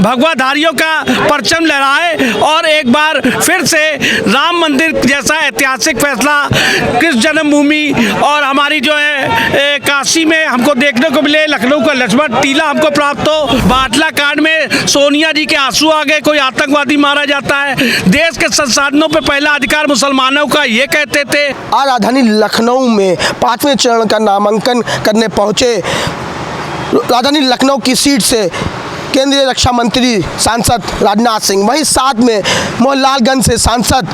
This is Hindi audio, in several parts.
भगवाधारियों का परचम लहराए और एक बार फिर से राम मंदिर जैसा ऐतिहासिक फैसला कृष्ण जन्मभूमि और हमारी जो है काशी में हमको देखने को मिले, लखनऊ का लक्ष्मण टीला हमको प्राप्त हो, बाटला कांड में सोनिया जी के आंसू आ गए, कोई आतंकवादी मारा जाता है, देश के संसाधनों पे पहला अधिकार मुसलमानों का, ये कहते थे। आज राजधानी लखनऊ में 5वें चरण का नामांकन करने पहुंचे राजधानी लखनऊ की सीट से केंद्रीय रक्षा मंत्री सांसद राजनाथ सिंह, वहीं साथ में मोहनलालगंज से सांसद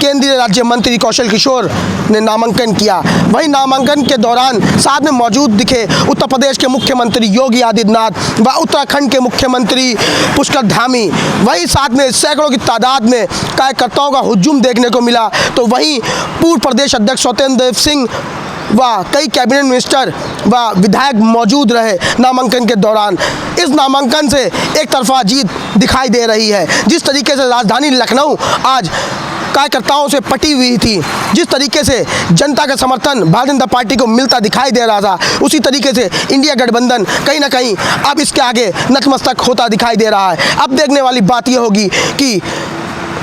केंद्रीय राज्य मंत्री कौशल किशोर ने नामांकन किया। वहीं नामांकन के दौरान साथ में मौजूद दिखे उत्तर प्रदेश के मुख्यमंत्री योगी आदित्यनाथ व उत्तराखंड के मुख्यमंत्री पुष्कर धामी। वहीं साथ में सैकड़ों की तादाद में कार्यकर्ताओं का हुजूम देखने को मिला। तो वहीं पूर्व प्रदेश अध्यक्ष स्वतंत्र देव सिंह व कई कैबिनेट मिनिस्टर व विधायक मौजूद रहे नामांकन के दौरान। इस नामांकन से एक तरफा जीत दिखाई दे रही है। जिस तरीके से राजधानी लखनऊ आज कार्यकर्ताओं से पटी हुई थी, जिस तरीके से जनता का समर्थन भारतीय जनता पार्टी को मिलता दिखाई दे रहा था, उसी तरीके से इंडिया गठबंधन कहीं ना कहीं अब इसके आगे नतमस्तक होता दिखाई दे रहा है। अब देखने वाली बात यह होगी कि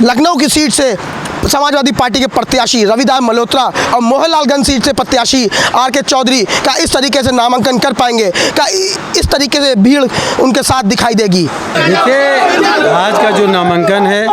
लखनऊ की सीट से समाजवादी पार्टी के प्रत्याशी रविदास मल्होत्रा और मोहनलालगंज सीट से प्रत्याशी आर.के. चौधरी का इस तरीके से नामांकन कर पाएंगे, का इस तरीके से भीड़ उनके साथ दिखाई देगी। देखिए, आज का जो नामांकन है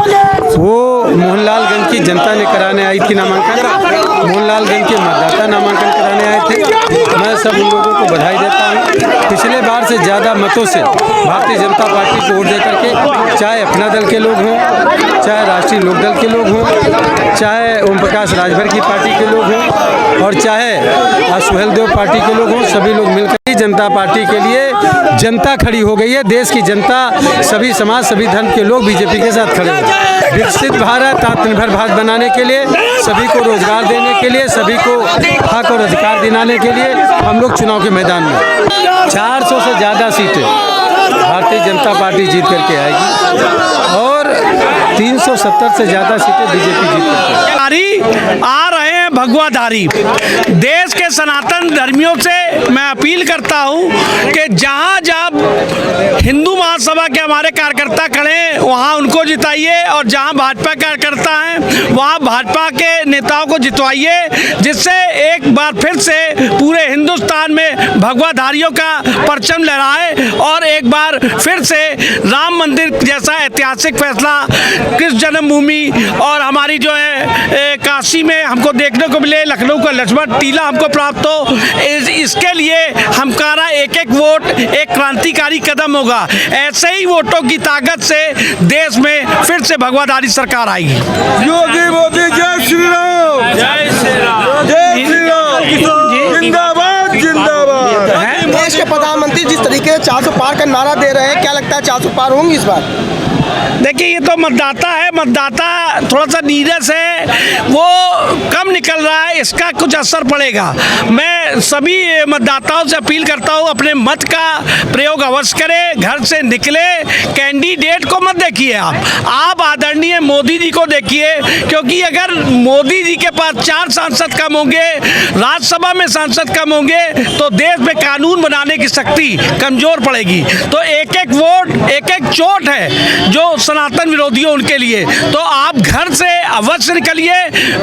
वो मोहनलालगंज की जनता ने कराने आई थी नामांकन। मोहनलालगंज के मतदाता नामांकन कराने आए थे। मैं सब उन लोगों को बधाई देता हूँ। पिछले बार से ज़्यादा मतों से भारतीय जनता पार्टी को वोट दे करके, चाहे अपना दल के लोग हों, चाहे राष्ट्रीय लोकदल के लोग हों, चाहे ओम प्रकाश राजभर की पार्टी के लोग हों और चाहे सुहेल देव पार्टी के लोग हों, सभी लोग मिलकर जनता पार्टी के लिए जनता खड़ी हो गई है। देश की जनता, सभी समाज, सभी धर्म के लोग बीजेपी के साथ खड़े हैं। विकसित भारत, आत्मनिर्भर भारत बनाने के लिए, सभी को रोजगार देने के लिए, सभी को हक और अधिकार दिलाने के लिए हम लोग चुनाव के मैदान में 400 से ज़्यादा सीटें भारतीय जनता पार्टी जीत करके आएगी और 370 से ज़्यादा सीटें बीजेपी जीत करके आ रहे हैं भगवाधारी। देश के सनातन धर्मियों से मैं अपील करता हूं कि जहां जब हिंदू महासभा के हमारे कार्यकर्ता खड़े हैं वहां उनको जिताइए और जहां भाजपा कार्यकर्ता हैं वहां भाजपा के नेताओं को जितवाइए, जिससे एक बार फिर से पूरे हिंदुस्तान में भगवाधारियों का परचम लहराए और एक बार फिर से राम मंदिर जैसा ऐतिहासिक फैसला कृष्ण जन्मभूमि और हमारी जो है काशी में हमको देखने को मिले, लखनऊ का लक्ष्मण टीला हमको प्राप्त हो। इसके लिए हमारा एक एक वोट एक क्रांतिकारी कदम होगा। ऐसे ही वोटों की ताकत से देश में फिर से भगवाधारी सरकार आएगी। योगी मोदी जय श्री राम, जय श्री राम, जय श्री राम, जिंदाबाद जिंदाबाद। देश के प्रधानमंत्री जिस तरीके से 400 पार का नारा दे रहे हैं, क्या लगता है 400 पार होंगी इस बार? देखिए, ये तो मतदाता है, मतदाता थोड़ा सा नीरस है, वो कम निकल रहा है, इसका कुछ असर पड़ेगा। मैं सभी मतदाताओं से अपील करता हूँ अपने मत का प्रयोग अवश्य करें, घर से निकले, कैंडिडेट को मत देखिए आप आदरणीय मोदी जी को देखिए, क्योंकि अगर मोदी जी के पास 4 सांसद कम होंगे, राज्यसभा में सांसद कम होंगे तो देश में कानून बनाने की शक्ति कमजोर पड़ेगी। तो एक एक वोट एक एक चोट है जो सनातन विरोधी हो उनके लिए। तो आप घर से अवश्य निकलिए,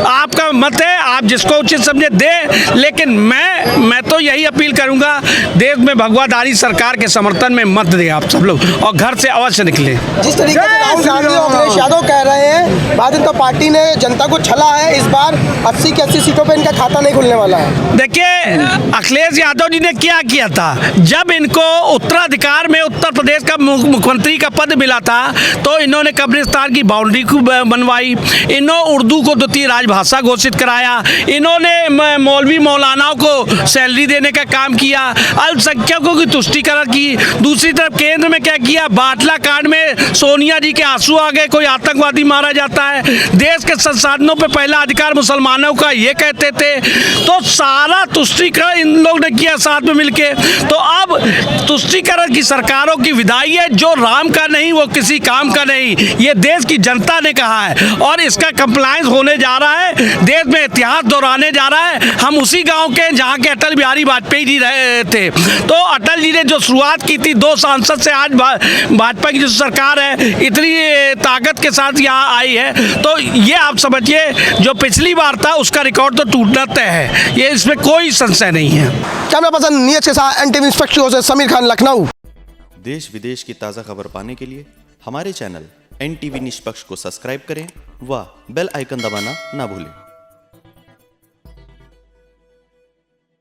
आपका मत है, आप जिसको उचित समझे दें, लेकिन मैं तो यही अपील करूंगा देश में भगवाधारी सरकार के समर्थन में मत दें आप सब लोग और घर से अवश्य निकले। जिस तरीके से राहुल गांधी और अखिलेश यादव कह रहे हैं भारतीय जनता पार्टी ने जनता को छला है, इस बार 80 की 80 सीटों पे इनका खाता नहीं खुलने वाला है। देखिए, अखिलेश यादव जी ने क्या किया था, जब इनको उत्तराधिकार में उत्तर प्रदेश का मुख्यमंत्री का पद मिला था तो इन्होंने कब्रिस्तान की बाउंड्री को बनवाई, इन्होंने उर्दू को द्वितीय राजभाषा घोषित कराया, इन्होंने मौलवी मौलानाओं को सैलरी देने का काम किया, अल्पसंख्यकों की तुष्टीकरण की। दूसरी तरफ केंद्र में क्या किया, बाटला कांड में सोनिया जी के आंसू आ गए, कोई आतंकवादी मारा जाता है, देश के संसाधनों पे पहला अधिकार मुसलमानों का, ये कहते थे। तो सारा तुष्टीकरण इन लोग ने किया साथ में मिलके। तो अब तुष्टीकरण की सरकारों की विदाई है, जो राम का नहीं वो किसी का काम का नहीं, ये देश की जनता ने कहा है और इसका कंप्लायंस होने जा रहा है, देश में इतिहास दोहराने जा रहा है। हम उसी गांव के जहां के अटल बिहारी वाजपेयी जी रहे थे। तो अटल जी ने जो शुरुआत की थी 2 सांसद से, आज भाजपा की जो सरकार है इतनी ताकत के साथ यहाँ आई है, तो ये आप समझिए जो पिछली बार था उसका रिकॉर्ड तो टूटना तय है, ये इसमें कोई संशय नहीं है। कैमरा पर्सन नीरज के साथ एनटीवी इंस्पेक्टर से समीर खान, लखनऊ। देश विदेश की ताज़ा खबर पाने के लिए हमारे चैनल एनटीवी निष्पक्ष को सब्सक्राइब करें व बेल आइकन दबाना ना भूलें।